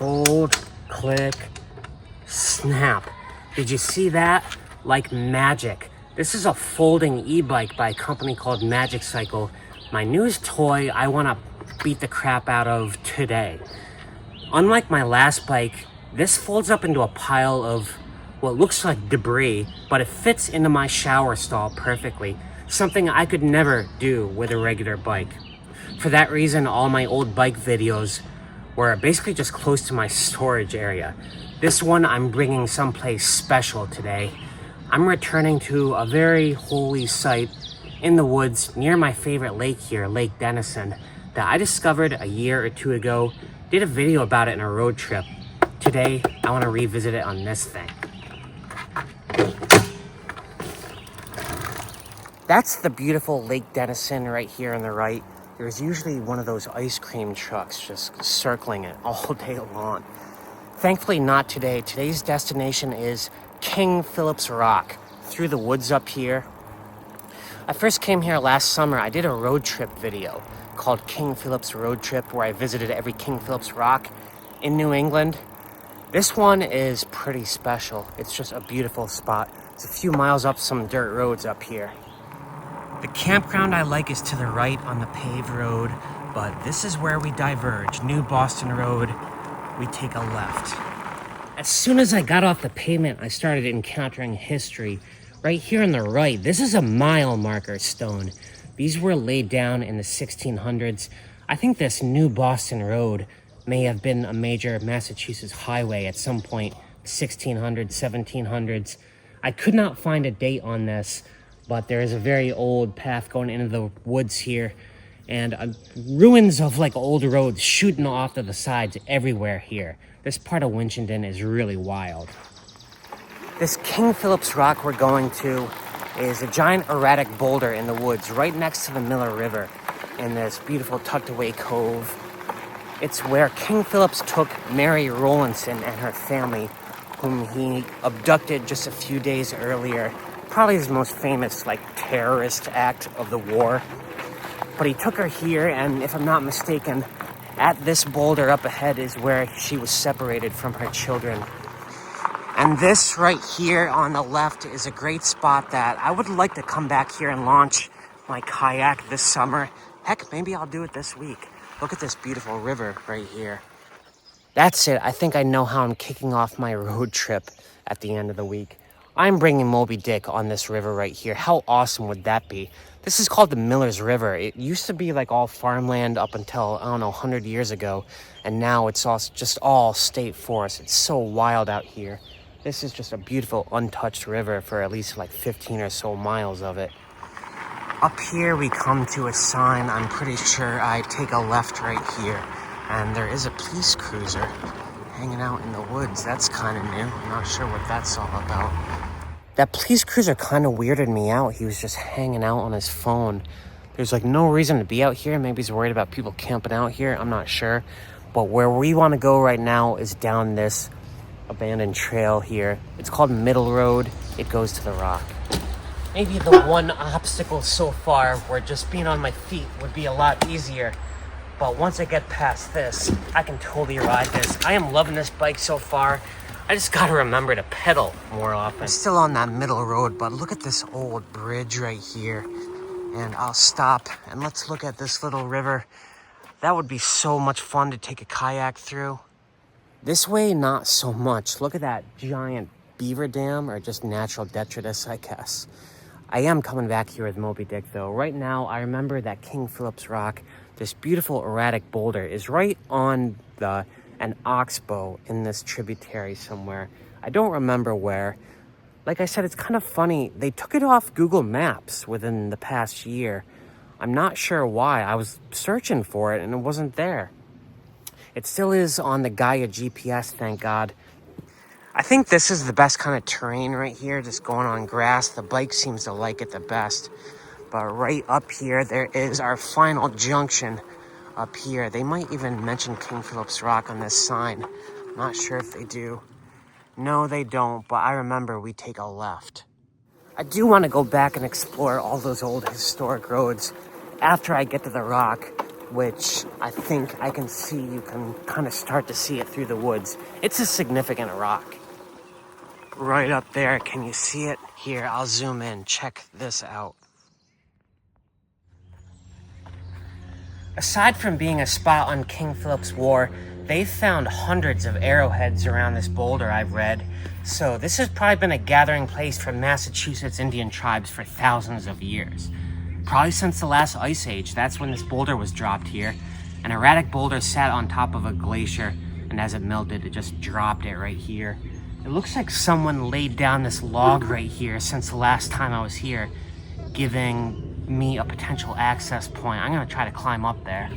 Fold, click, snap. Did you see that? Like magic. This is a folding e-bike by a company called MAGICYCLE. My newest toy I want to beat the crap out of today. Unlike my last bike, this folds up into a pile of what looks like debris, but it fits into my shower stall perfectly. Something I could never do with a regular bike. For that reason, all my old bike videos were basically just close to my storage area. This one I'm bringing someplace special today. I'm returning to a very holy site in the woods near my favorite lake here, Lake Denison, that I discovered a year or two ago. Did a video about it in a road trip. Today, I want to revisit it on this thing. That's the beautiful Lake Denison right here on the right. There's usually one of those ice cream trucks just circling it all day long. Thankfully not today. Today's destination is King Phillips Rock, through the woods up here. I first came here last summer. I did a road trip video called King Phillips Road Trip, where I visited every King Phillips Rock in New England. This one is pretty special. It's just a beautiful spot. It's a few miles up some dirt roads up here. The campground I like is to the right on the paved road, but this is where we diverge. New Boston Road, we take a left. As soon as I got off the pavement, I started encountering history. Right here on the right, this is a mile marker stone. These were laid down in the 1600s. I think this New Boston Road may have been a major Massachusetts highway at some point, 1600s, 1700s. I could not find a date on this, but there is a very old path going into the woods here, and ruins of like old roads shooting off to the sides everywhere here. This part of Winchendon is really wild. This King Phillips Rock we're going to is a giant erratic boulder in the woods right next to the Miller River in this beautiful tucked away cove. It's where King Phillips took Mary Rowlandson and her family, whom he abducted just a few days earlier. Probably his most famous terrorist act of the war. But he took her here, and if I'm not mistaken, at this boulder up ahead is where she was separated from her children. And this right here on the left is a great spot that I would like to come back here and launch my kayak this summer. Heck, maybe I'll do it this week. Look at this beautiful river right here. That's it. I think I know how I'm kicking off my road trip at the end of the week. I'm bringing Moby Dick on this river right here. How awesome would that be? This is called the Miller's River. It used to be all farmland up until, 100 years ago. And now it's just all state forest. It's so wild out here. This is just a beautiful untouched river for at least 15 or so miles of it. Up here we come to a sign. I'm pretty sure I take a left right here. And there is a police cruiser hanging out in the woods. That's kind of new. I'm not sure what that's all about. That police cruiser kind of weirded me out. He was just hanging out on his phone. There's no reason to be out here. Maybe he's worried about people camping out here. I'm not sure. But where we want to go right now is down this abandoned trail here. It's called Middle Road. It goes to the rock. Maybe the one obstacle so far where just being on my feet would be a lot easier. But once I get past this, I can totally ride this. I am loving this bike so far. I just gotta remember to pedal more often. I'm still on that middle road, but look at this old bridge right here. And I'll stop and let's look at this little river. That would be so much fun to take a kayak through. This way, not so much. Look at that giant beaver dam, or just natural detritus, I guess. I am coming back here with Moby Dick, though. Right now, I remember that King Phillips Rock, this beautiful erratic boulder, is right on an oxbow in this tributary somewhere. I don't remember where. Like I said, it's kind of funny. They took it off Google Maps within the past year. I'm not sure why. I was searching for it, and it wasn't there. It still is on the Gaia GPS, thank God. I think this is the best kind of terrain right here, just going on grass. The bike seems to like it the best. But right up here, there is our final junction up here. They might even mention King Phillips Rock on this sign. I'm not sure if they do. No, they don't, but I remember we take a left. I do want to go back and explore all those old historic roads after I get to the rock. which I think I can see. You can kind of start to see it through the woods. It's a significant rock. Right up there, can you see it? Here, I'll zoom in, check this out. Aside from being a spot on King Phillips War, they've found hundreds of arrowheads around this boulder, I've read. So this has probably been a gathering place for Massachusetts Indian tribes for thousands of years. Probably since the last ice age, that's when this boulder was dropped here. An erratic boulder sat on top of a glacier, and as it melted, it just dropped it right here. It looks like someone laid down this log right here since the last time I was here, giving me a potential access point. I'm gonna try to climb up there.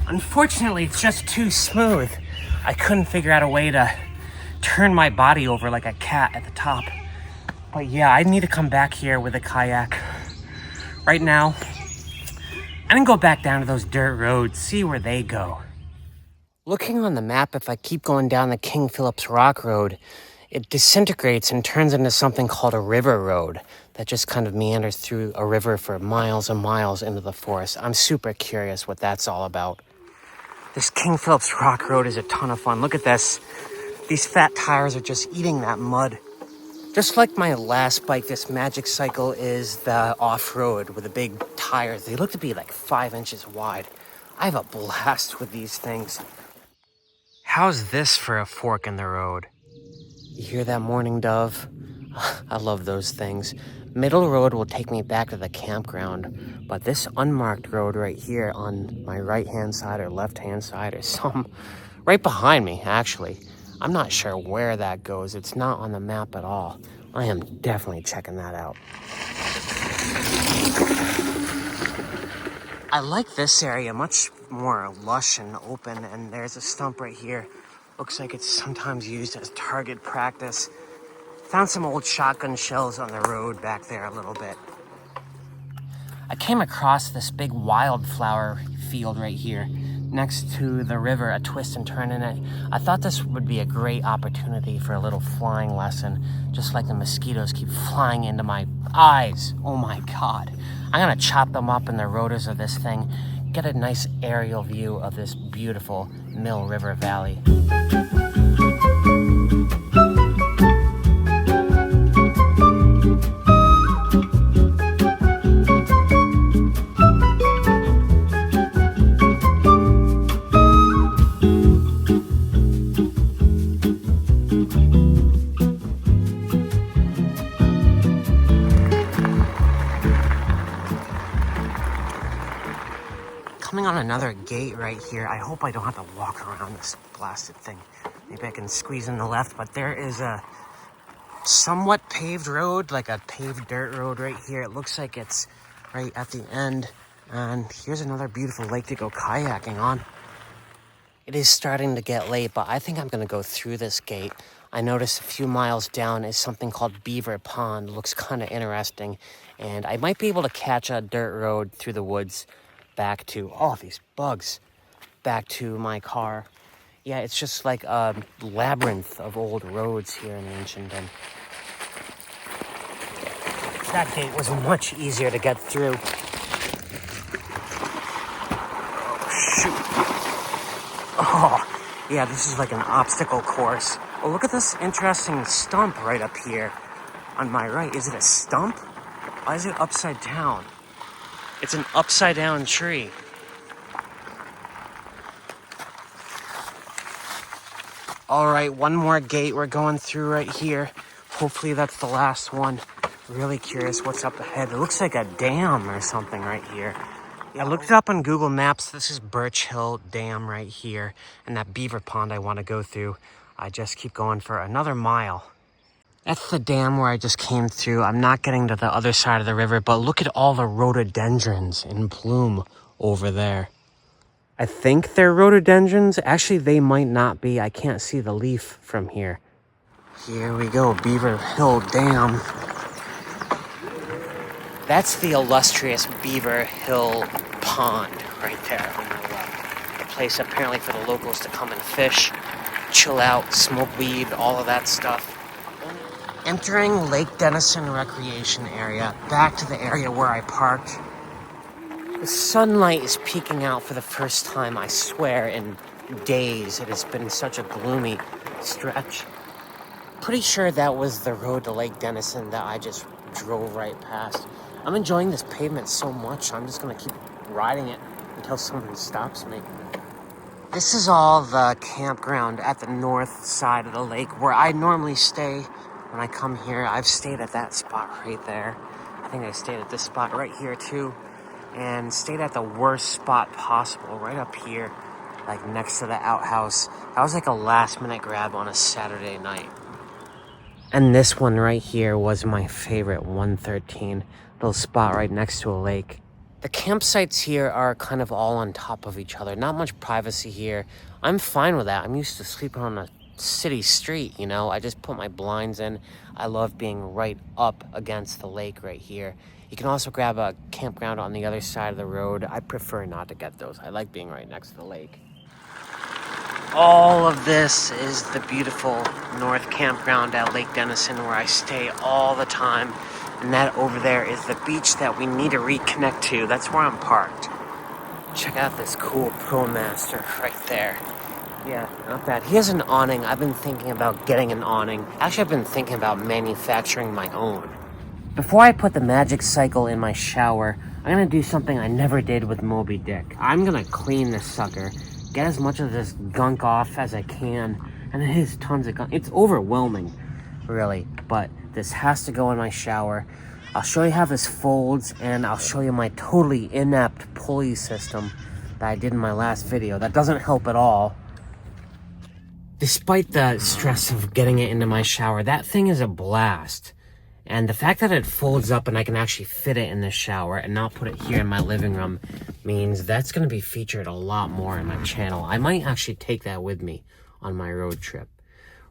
Unfortunately, it's just too smooth. I couldn't figure out a way to turn my body over like a cat at the top. But yeah, I need to come back here with a kayak. Right now, I'm gonna go back down to those dirt roads, see where they go. Looking on the map, if I keep going down the King Phillips Rock Road, it disintegrates and turns into something called a river road that just kind of meanders through a river for miles and miles into the forest. I'm super curious what that's all about. This King Phillips Rock Road is a ton of fun. Look at this. These fat tires are just eating that mud. Just like my last bike, this MAGICYCLE is the off-road with the big tires. They look to be like 5 inches wide. I have a blast with these things. How's this for a fork in the road? You hear that mourning dove? I love those things. Middle road will take me back to the campground, but this unmarked road right here on my right-hand side or left-hand side or some right behind me, actually. I'm not sure where that goes. It's not on the map at all. I am definitely checking that out. I like this area, much more lush and open, and there's a stump right here. Looks like it's sometimes used as target practice. Found some old shotgun shells on the road back there a little bit. I came across this big wildflower field right here next to the river, a twist and turn in it. I thought this would be a great opportunity for a little flying lesson, just like the mosquitoes keep flying into my eyes. Oh my God. I'm gonna chop them up in the rotors of this thing, get a nice aerial view of this beautiful Mill River Valley. Coming on another gate right here. I hope I don't have to walk around this blasted thing. Maybe I can squeeze in the left, but there is a somewhat paved road, like a paved dirt road right here. It looks like it's right at the end. And here's another beautiful lake to go kayaking on. It is starting to get late, but I think I'm gonna go through this gate. I noticed a few miles down is something called Beaver Pond. Looks kind of interesting. And I might be able to catch a dirt road through the woods back to, oh, these bugs, back to my car. Yeah, it's just like a labyrinth of old roads here in Ancient. That gate was much easier to get through. Oh, shoot. Oh, yeah, this is like an obstacle course. Oh, look at this interesting stump right up here on my right. Is it a stump? Why is it upside down? It's an upside down tree. All right, one more gate we're going through right here. Hopefully that's the last one. Really curious what's up ahead. It looks like a dam or something right here. I looked it up on Google Maps. This is Birch Hill Dam right here. And that beaver pond I want to go through. I just keep going for another mile. That's the dam where I just came through. I'm not getting to the other side of the river, but look at all the rhododendrons in bloom over there. I think they're rhododendrons. Actually, they might not be. I can't see the leaf from here. Here we go, Beaver Hill Dam. That's the illustrious Beaver Pond right there on the left. A place apparently for the locals to come and fish, chill out, smoke weed, all of that stuff. Entering Lake Denison Recreation Area, back to the area where I parked. The sunlight is peeking out for the first time, I swear, in days. It has been such a gloomy stretch. Pretty sure that was the road to Lake Denison that I just drove right past. I'm enjoying this pavement so much, I'm just gonna keep riding it until someone stops me. This is all the campground at the north side of the lake where I normally stay when I come here. I've stayed at that spot right there. I think I stayed at this spot right here too. And stayed at the worst spot possible, right up here, like next to the outhouse. That was like a last minute grab on a Saturday night. And this one right here was my favorite, 113, little spot right next to a lake. The campsites here are kind of all on top of each other. Not much privacy here. I'm fine with that. I'm used to sleeping on a city street, you know? I just put my blinds in. I love being right up against the lake right here. You can also grab a campground on the other side of the road. I prefer not to get those. I like being right next to the lake. All of this is the beautiful North Campground at Lake Denison where I stay all the time. And that over there is the beach that we need to reconnect to. That's where I'm parked. Check out this cool ProMaster right there. Yeah, not bad. He has an awning. I've been thinking about getting an awning. Actually, I've been thinking about manufacturing my own. Before I put the MAGICYCLE in my shower, I'm gonna do something I never did with Moby Dick. I'm gonna clean this sucker, get as much of this gunk off as I can, and it is tons of gunk. It's overwhelming, really, but this has to go in my shower. I'll show you how this folds, and I'll show you my totally inept pulley system that I did in my last video. That doesn't help at all. Despite the stress of getting it into my shower, that thing is a blast. And the fact that it folds up and I can actually fit it in the shower and not put it here in my living room means that's going to be featured a lot more in my channel. I might actually take that with me on my road trip.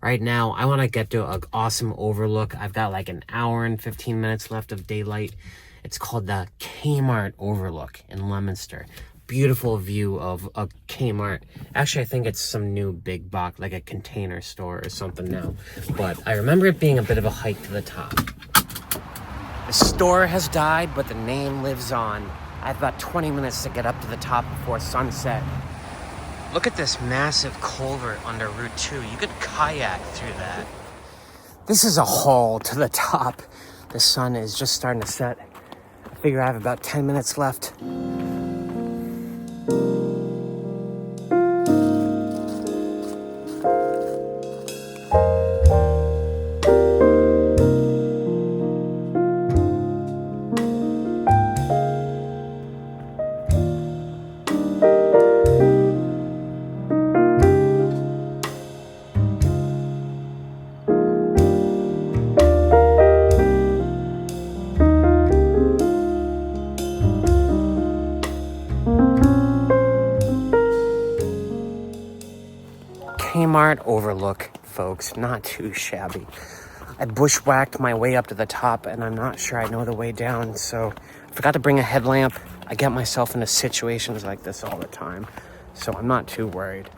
Right now, I want to get to an awesome overlook. I've got like an hour and 15 minutes left of daylight. It's called the Kmart Overlook in Leominster. Beautiful view of a Kmart. Actually, I think it's some new big box, like a container store or something now. But I remember it being a bit of a hike to the top. The store has died, but the name lives on. I have about 20 minutes to get up to the top before sunset. Look at this massive culvert under Route 2. You could kayak through that. This is a haul to the top. The sun is just starting to set. I figure I have about 10 minutes left. Kmart Overlook, folks, not too shabby. I bushwhacked my way up to the top and I'm not sure I know the way down, so I forgot to bring a headlamp. I get myself into situations like this all the time, so I'm not too worried.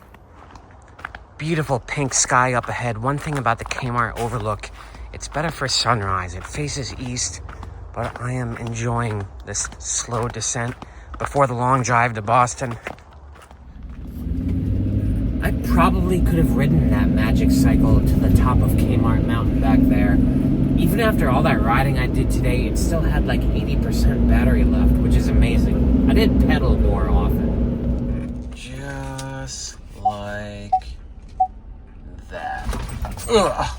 Beautiful pink sky up ahead. One thing about the Kmart Overlook, it's better for sunrise. It faces east, but I am enjoying this slow descent before the long drive to Boston. I probably could have ridden that MAGICYCLE to the top of Kmart Mountain back there. Even after all that riding I did today, it still had like 80% battery left, which is amazing. I did pedal more often. Just like that. Ugh.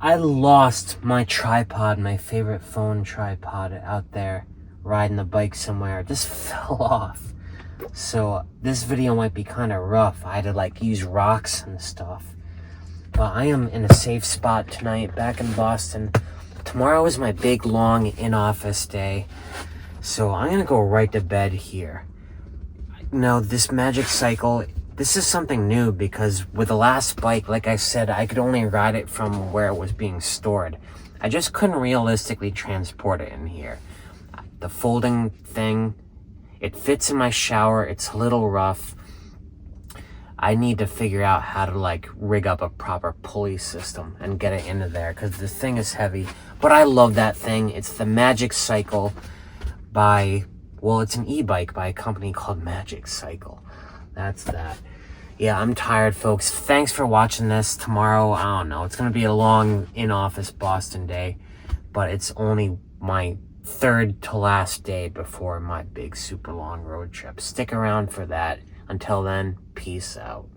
I lost my tripod, my favorite phone tripod out there, riding the bike somewhere. It just fell off. So this video might be kind of rough. I had to like use rocks and stuff. But I am in a safe spot tonight, back in Boston. Tomorrow is my big, long in-office day. So I'm going to go right to bed here. Now, this MAGICYCLE, this is something new because with the last bike, like I said, I could only ride it from where it was being stored. I just couldn't realistically transport it in here. The folding thing, it fits in my shower. It's a little rough. I need to figure out how to like rig up a proper pulley system and get it into there, because the thing is heavy. But I love that thing. It's the MAGICYCLE by, well, it's an e-bike by a company called MAGICYCLE. That's that. Yeah, I'm tired, folks. Thanks for watching this. Tomorrow, I don't know, it's gonna be a long in-office Boston day, but it's only my third to last day before my big super long road trip. Stick around for that. Until then, peace out.